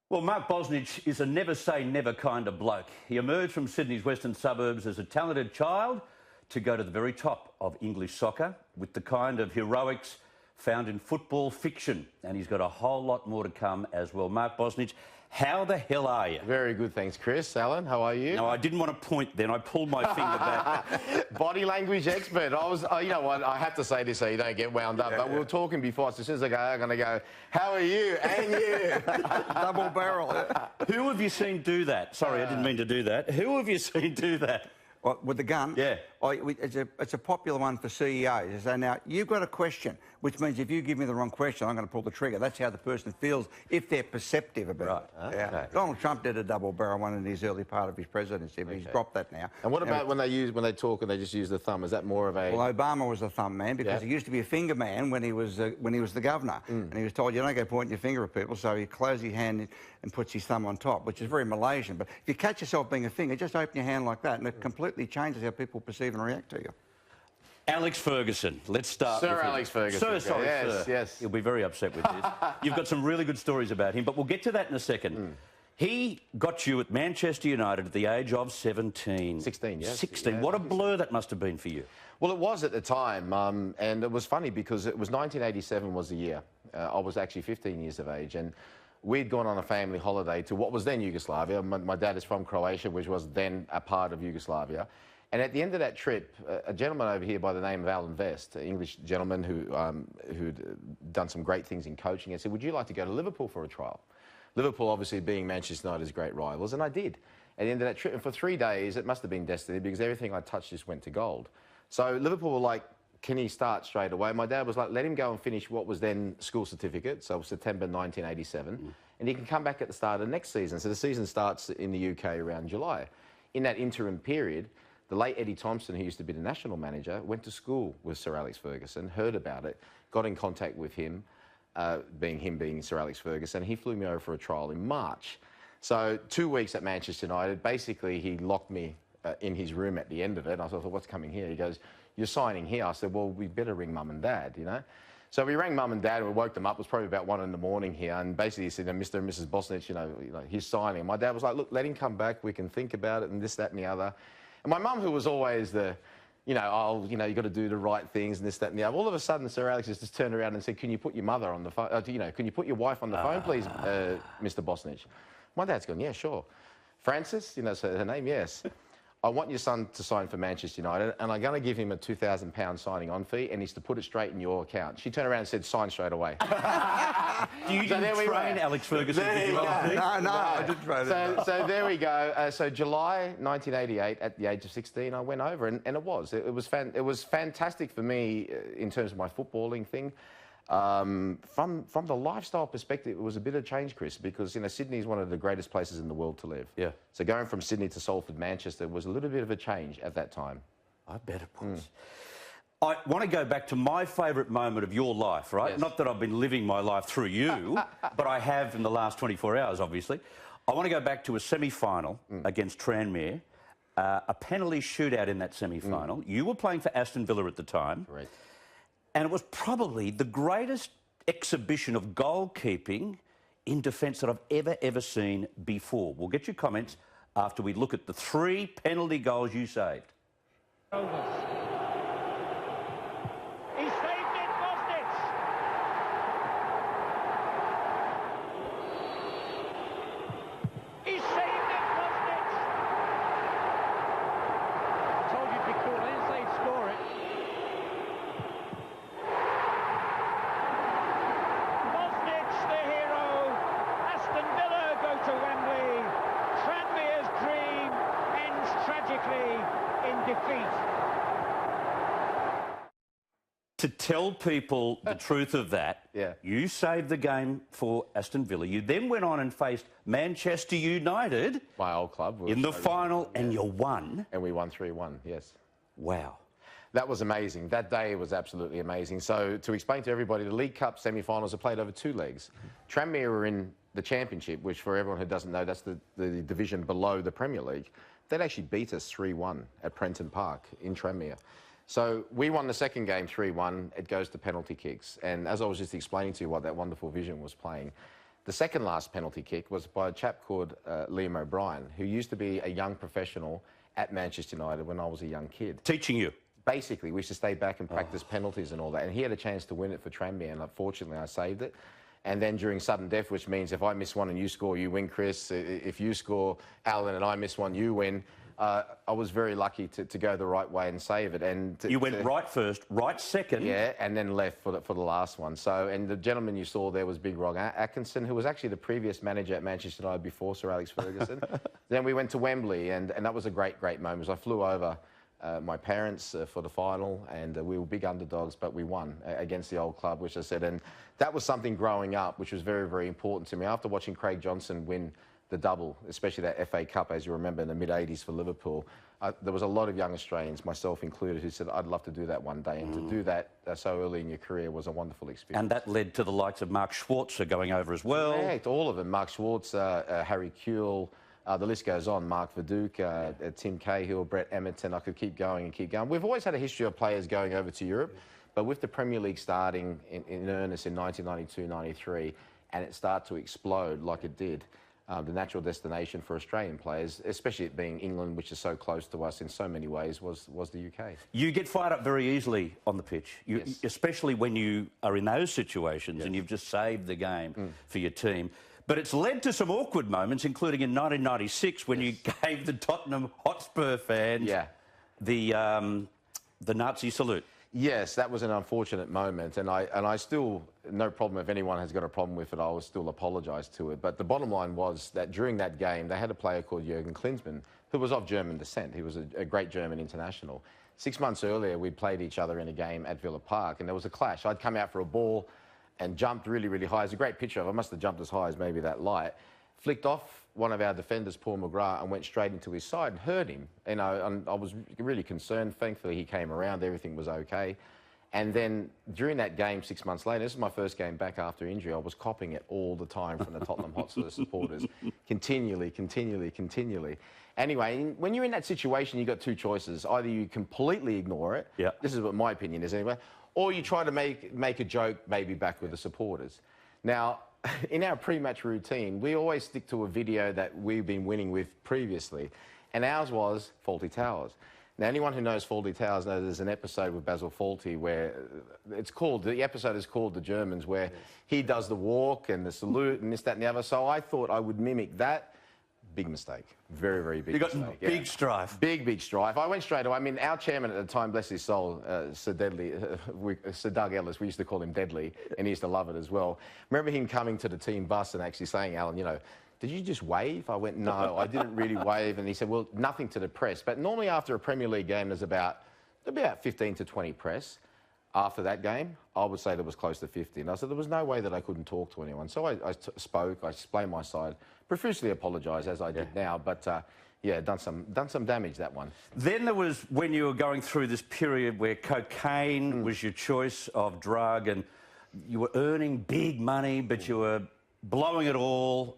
Well, Mark Bosnich is a never-say-never kind of bloke. He emerged from Sydney's western suburbs as a talented child to go to the very top of English soccer with the kind of heroics found in football fiction. And he's got a whole lot more to come as well. Mark Bosnich, how the hell are you? Very good, thanks, Chris. Alan, how are you? No, I didn't want to point then. I pulled my finger back. Body language expert. You know what, I have to say this so you don't get wound up, but we were talking before, so as soon as I go, I'm going to go, how are you? And you. Double barrel. Who have you seen do that? Sorry, I didn't mean to do that. Who have you seen do that? With the gun? Yeah. It's a popular one for CEOs. So now, you've got a question, which means if you give me the wrong question, I'm going to pull the trigger. That's how the person feels if they're perceptive about it. Okay. Yeah. Donald Trump did a double barrel one in his early part of his presidency, but he's dropped that now. And what about when they talk and they just use the thumb? Is that more of a... Well, Obama was a thumb man because he used to be a finger man when he was the governor. And he was told, you don't go pointing your finger at people, so he closes his hand and puts his thumb on top, which is very Malaysian. But if you catch yourself being a finger, just open your hand like that, and it completely changes how people perceive and react to you. Alex Ferguson. Let's start with Sir him. Alex Ferguson. Sir, sorry, yes, sir. Yes. He'll be very upset with this. You've got some really good stories about him, but we'll get to that in a second. He got you at Manchester United at the age of 17. 16, yes. 16. Yeah, what a blur that must have been for you. Well, it was at the time, and it was funny because it was 1987 was the year. I was actually 15 years of age, and we'd gone on a family holiday to what was then Yugoslavia. My dad is from Croatia, which was then a part of Yugoslavia. And at the end of that trip, a gentleman over here by the name of Alan Vest, an English gentleman who'd done some great things in coaching, and said, would you like to go to Liverpool for a trial? Liverpool, obviously, being Manchester United's great rivals, and I did. At the end of that trip, and for 3 days, it must have been destiny because everything I touched just went to gold. So Liverpool were like, can he start straight away? My dad was like, let him go and finish what was then school certificate, so September 1987, and he can come back at the start of next season. So the season starts in the UK around July. In that interim period, the late Eddie Thompson, who used to be the national manager, went to school with Sir Alex Ferguson, heard about it, got in contact with him, being Sir Alex Ferguson. He flew me over for a trial in March. So 2 weeks at Manchester United, basically he locked me in his room at the end of it. I thought, what's coming here? He goes, you're signing here. I said, well, we better ring Mum and Dad, you know? So we rang Mum and Dad and we woke them up. It was probably about 1 in the morning here. And basically he said, Mr. and Mrs. Bosnich, you know, he's signing. And my dad was like, look, let him come back. We can think about it and this, that and the other. And my mum, who was always the, you've got to do the right things and this, that and the other. All of a sudden, Sir Alex just turned around and said, can you put your mother on the phone, can you put your wife on the phone, please, Mr. Bosnich? My dad's gone, yeah, sure. Francis, so her name, yes. I want your son to sign for Manchester United, and I'm going to give him a £2,000 signing on fee, and he's to put it straight in your account. She turned around and said, sign straight away. Do you train Alex Ferguson? No, I didn't train him. So there we go. So July 1988, at the age of 16, I went over, and it was fantastic for me in terms of my footballing thing. From the lifestyle perspective, it was a bit of change, Chris, because Sydney is one of the greatest places in the world to live. Yeah. So going from Sydney to Salford, Manchester was a little bit of a change at that time. I bet it was. I want to go back to my favourite moment of your life, right? Yes. Not that I've been living my life through you, but I have in the last 24 hours, obviously. I want to go back to a semi-final against Tranmere, a penalty shootout in that semi-final. You were playing for Aston Villa at the time. Correct. And it was probably the greatest exhibition of goalkeeping in defence that I've ever seen before. We'll get your comments after we look at the 3 penalty goals you saved. He saved it, Bosnich! He saved it, Bosnich! I told you it'd be cool. I didn't say he'd score it. Bosnich, the hero. Aston Villa go to Wembley. Tranmere's dream ends tragically in defeat. To tell people the truth of that, you saved the game for Aston Villa. You then went on and faced Manchester United, my old club, in the final, and you won. And we won 3-1, yes. Wow. That was amazing. That day was absolutely amazing. So to explain to everybody, the League Cup semi-finals are played over 2 legs. Tranmere were in the Championship, which for everyone who doesn't know, that's the division below the Premier League. They'd actually beat us 3-1 at Prenton Park in Tranmere. So we won the second game 3-1. It goes to penalty kicks. And as I was just explaining to you what that wonderful vision was playing, The second last penalty kick was by a chap called Liam O'Brien, who used to be a young professional at Manchester United when I was a young kid. Teaching you? Basically, we used to stay back and practice penalties and all that. And he had a chance to win it for Tranmere, and unfortunately I saved it. And then during sudden death, which means if I miss one and you score, you win, Chris. If you score, Alan, and I miss one, you win. I was very lucky to go the right way and save it. And you went right first, right second. Yeah, and then left for the last one. So, and the gentleman you saw there was Big Rog Atkinson, who was actually the previous manager at Manchester United before Sir Alex Ferguson. Then we went to Wembley, and that was a great, great moment. I flew over my parents for the final, and we were big underdogs, but we won against the old club, which I said. And that was something growing up, which was very, very important to me. After watching Craig Johnson win the double, especially that FA Cup, as you remember, in the mid-'80s for Liverpool, there was a lot of young Australians, myself included, who said, I'd love to do that one day. And to do that so early in your career was a wonderful experience. And that led to the likes of Mark Schwarzer going over as well. Correct, all of them. Mark Schwarzer, Harry Kewell, the list goes on. Mark Viduka, Tim Cahill, Brett Emerton. I could keep going and keep going. We've always had a history of players going over to Europe, but with the Premier League starting in earnest in 1992-93, and it started to explode like it did, the natural destination for Australian players, especially it being England, which is so close to us in so many ways, was the UK. You get fired up very easily on the pitch, Yes. especially when you are in those situations and you've just saved the game for your team. But it's led to some awkward moments, including in 1996 when you gave the Tottenham Hotspur fans the Nazi salute. Yes, that was an unfortunate moment, and I still, no problem if anyone has got a problem with it, I will still apologise to it. But the bottom line was that during that game, they had a player called Jürgen Klinsmann, who was of German descent. He was a great German international. 6 months earlier, we played each other in a game at Villa Park, and there was a clash. I'd come out for a ball and jumped really, really high. It's a great picture of it. I must have jumped as high as maybe that light. Flicked off one of our defenders, Paul McGrath, and went straight into his side and hurt him. You know, and I was really concerned. Thankfully, he came around. Everything was okay. And then during that game, 6 months later, this is my first game back after injury, I was copping it all the time from the Tottenham Hotspur supporters. Continually. Anyway, when you're in that situation, you've got two choices. Either you completely ignore it. Yeah. This is what my opinion is anyway. Or you try to make a joke maybe back with the supporters. Now, in our pre-match routine, we always stick to a video that we've been winning with previously, and ours was Fawlty Towers. Now, anyone who knows Fawlty Towers knows there's an episode with Basil Fawlty where the episode is called The Germans, where he does the walk and the salute and this, that and the other. So I thought I would mimic that. Big mistake. Very, very big mistake. You got big strife. Big strife. I went straight away. I mean, our chairman at the time, bless his soul, Sir Doug Ellis, we used to call him Deadly, and he used to love it as well. Remember him coming to the team bus and actually saying, Alan, you know, did you just wave? I went, no, I didn't really wave. And he said, well, nothing to the press. But normally after a Premier League game, there's about 15 to 20 press. After that game, I would say there was close to 50. And I said there was no way that I couldn't talk to anyone. So I spoke, I explained my side, profusely apologised, as I did now. But, yeah, done some damage, that one. Then there was when you were going through this period where cocaine was your choice of drug, and you were earning big money, but you were blowing it all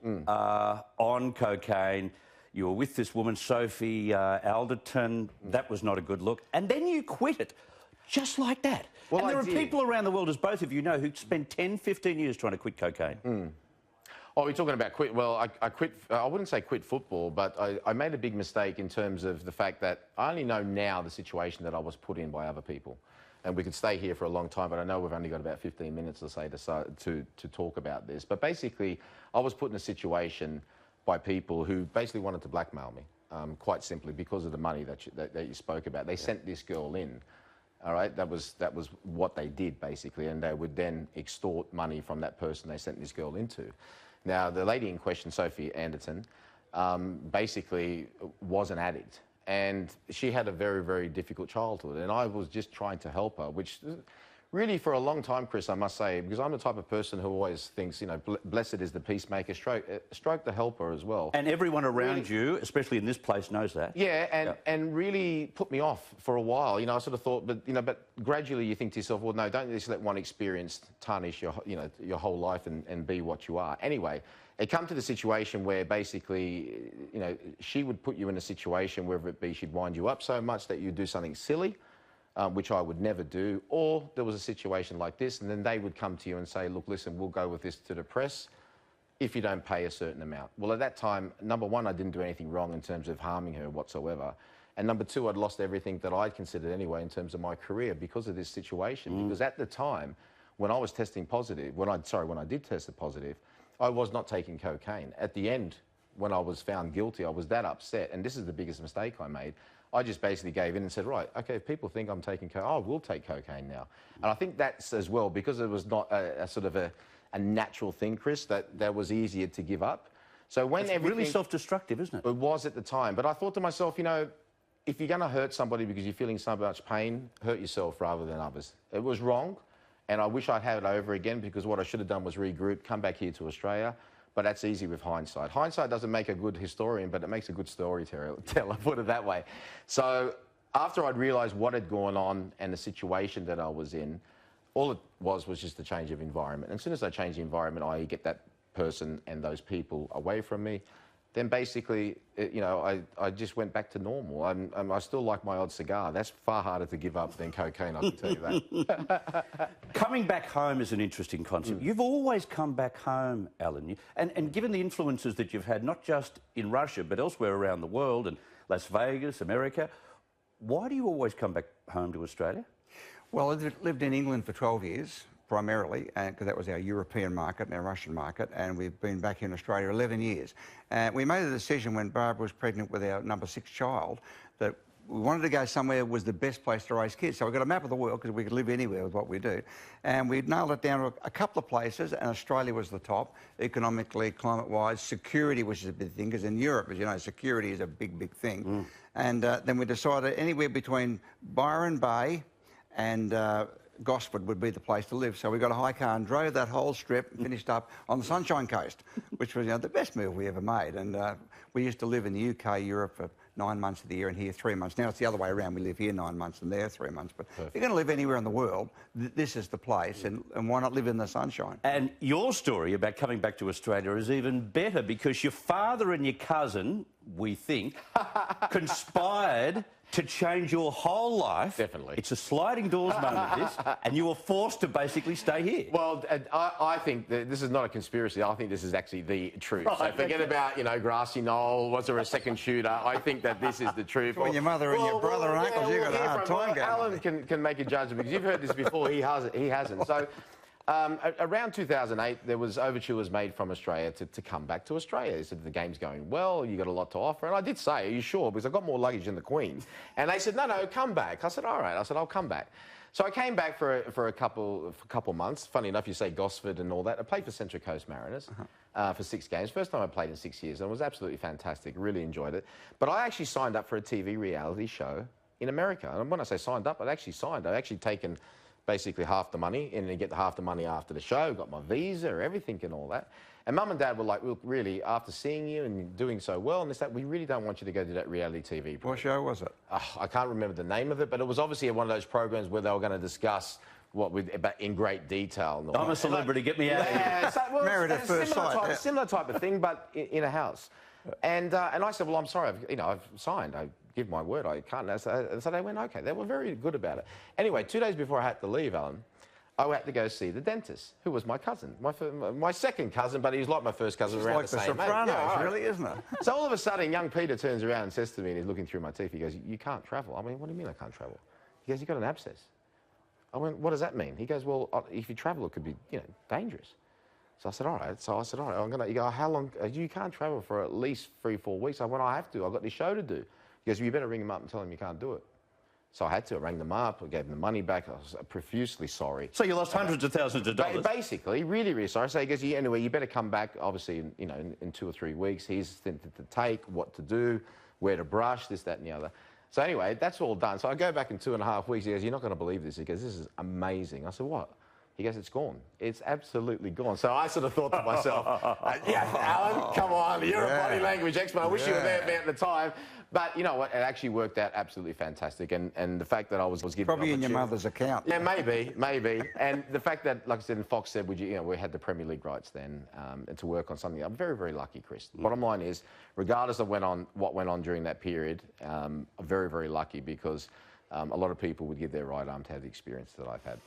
on cocaine. You were with this woman, Sophie Alderton. That was not a good look. And then you quit it. Just like that. Well, and there are people around the world, as both of you know, who spend 10, 15 years trying to quit cocaine. Oh, we're talking about quit. Well, I quit. I wouldn't say quit football, but I made a big mistake in terms of the fact that I only know now the situation that I was put in by other people. And we could stay here for a long time, but I know we've only got about 15 minutes or so to talk about this. But basically, I was put in a situation by people who basically wanted to blackmail me, quite simply because of the money that you spoke about. They sent this girl in. All right, that was what they did, basically, and they would then extort money from that person they sent this girl into. Now, the lady in question, Sophie Anderton, basically was an addict, and she had a very, very difficult childhood, and I was just trying to help her, which really for a long time, Chris, I must say, because I'm the type of person who always thinks, you know, blessed is the peacemaker, stroke the helper as well. And everyone around you, especially in this place, knows that. Yeah, and really put me off for a while. You know, I sort of thought, but gradually you think to yourself, well, no, don't just let one experience tarnish your whole life and be what you are. Anyway, it come to the situation where basically, you know, she would put you in a situation, whether it be she'd wind you up so much that you do something silly, which I would never do, or there was a situation like this, and then they would come to you and say, look, listen, we'll go with this to the press. if you don't pay a certain amount. Well, at that time, number one, I didn't do anything wrong in terms of harming her whatsoever. And number two, I'd lost everything that I'd considered anyway in terms of my career because of this situation. Because at the time, when I was testing positive, when I did test positive, I was not taking cocaine. At the end, when I was found guilty, I was that upset. And this is the biggest mistake I made. I just basically gave in and said, right, okay, if people think I'm taking cocaine, I will take cocaine now. And I think that's as well, because it was not a sort of a natural thing, Chris, that was easier to give up. So when it's really self-destructive, isn't it? It was at the time. But I thought to myself, you know, if you're going to hurt somebody because you're feeling so much pain, hurt yourself rather than others. It was wrong, and I wish I'd had it over again, because what I should have done was regroup, come back here to Australia. But that's easy with hindsight. Hindsight doesn't make a good historian, but it makes a good storyteller, put it that way. So after I'd realised what had gone on and the situation that I was in, all it was just a change of environment. And as soon as I changed the environment, i.e. get that person and those people away from me, then basically, you know, I just went back to normal. I still like my odd cigar. That's far harder to give up than cocaine, I can tell you that. Coming back home is an interesting concept. You've always come back home, Alan. And given the influences that you've had, not just in Russia, but elsewhere around the world, and Las Vegas, America, why do you always come back home to Australia? Well, I lived in England for 12 years, primarily, because that was our European market and our Russian market, and we've been back here in Australia 11 years. We made a decision when Barbara was pregnant with our number 6 child that we wanted to go somewhere that was the best place to raise kids. So we got a map of the world, because we could live anywhere with what we do. And we nailed it down to a couple of places, and Australia was the top, economically, climate-wise. Security, which is a big thing, because in Europe, as you know, security is a big, big thing. And then we decided anywhere between Byron Bay and Gosford would be the place to live. So we got a high car and drove that whole strip and finished up on the Sunshine Coast, which was, you know, the best move we ever made. And we used to live in the UK, Europe for 9 months of the year and here 3 months. Now it's the other way around. We live here 9 months and there 3 months. But if you're going to live anywhere in the world, this is the place. And why not live in the sunshine? And your story about coming back to Australia is even better, because your father and your cousin, we think, conspired to change your whole life. Definitely. It's a sliding doors moment, this, and you were forced to basically stay here. Well, I think that this is not a conspiracy. I think this is actually the truth. Right, so forget about, you know, grassy knoll, was there a second shooter? I think that this is the truth. Well, your mother and your brother and uncles, you've got a hard time going. Alan can make a judgment, because you've heard this before, he hasn't. So around 2008, there was overtures made from Australia to come back to Australia. They said the game's going well, you got a lot to offer. And I did say, are you sure? Because I've got more luggage than the Queen. And they said, no, come back. I said, all right. I said, I'll come back. So I came back for a couple months. Funny enough, you say Gosford and all that. I played for Central Coast Mariners for 6 games. First time I played in 6 years, and it was absolutely fantastic. Really enjoyed it. But I actually signed up for a TV reality show in America. And when I say signed up, I'd actually signed. I'd actually taken basically half the money, and then get half the money after the show, got my visa, everything and all that. And Mum and Dad were like, look, really, after seeing you and doing so well and this, that, we really don't want you to go to that reality TV program. What show was it? I can't remember the name of it, but it was obviously one of those programs where they were going to discuss in great detail. And all I'm a celebrity, get me out of here. Yeah, so, well, Married at first sight. Similar type of thing, but in a house. And I said, well, I'm sorry, I've signed. I give my word, I can't. So they went, okay. They were very good about it. Anyway, 2 days before I had to leave, Alan, I had to go see the dentist, who was my cousin, my second cousin, but he was like my first cousin around like the same age. Sopranos, Yeah, right. really, isn't it? So all of a sudden, young Peter turns around and says to me, and he's looking through my teeth, he goes, you can't travel. I mean, what do you mean I can't travel? He goes, you've got an abscess. I went, what does that mean? He goes, well, if you travel, it could be, dangerous. So I said, all right. So I said, all right, you go, how long? You can't travel for at least 3-4 weeks. I went, I have to. I've got this show to do. He goes, well, you better ring him up and tell him you can't do it. So I had to. I rang them up. I gave them the money back. I was profusely sorry. So you lost hundreds of thousands of dollars. Basically, really, really sorry. So he goes, anyway, you better come back, obviously, in 2 or 3 weeks. Here's things to take, what to do, where to brush, this, that, and the other. So anyway, that's all done. So I go back in 2.5 weeks. He goes, you're not going to believe this. He goes, this is amazing. I said, what? He goes, it's gone. It's absolutely gone. So I sort of thought to myself, yeah, Alan, come on, you're a body language expert. I wish you were there at the time. But you know what? It actually worked out absolutely fantastic. And the fact that I was given probably in your mother's account. Yeah, maybe. And the fact that, like I said, Fox said, we had the Premier League rights then, and to work on something. I'm very, very lucky, Chris. Bottom line is, regardless of what went on during that period, I'm very, very lucky, because a lot of people would give their right arm to have the experience that I've had.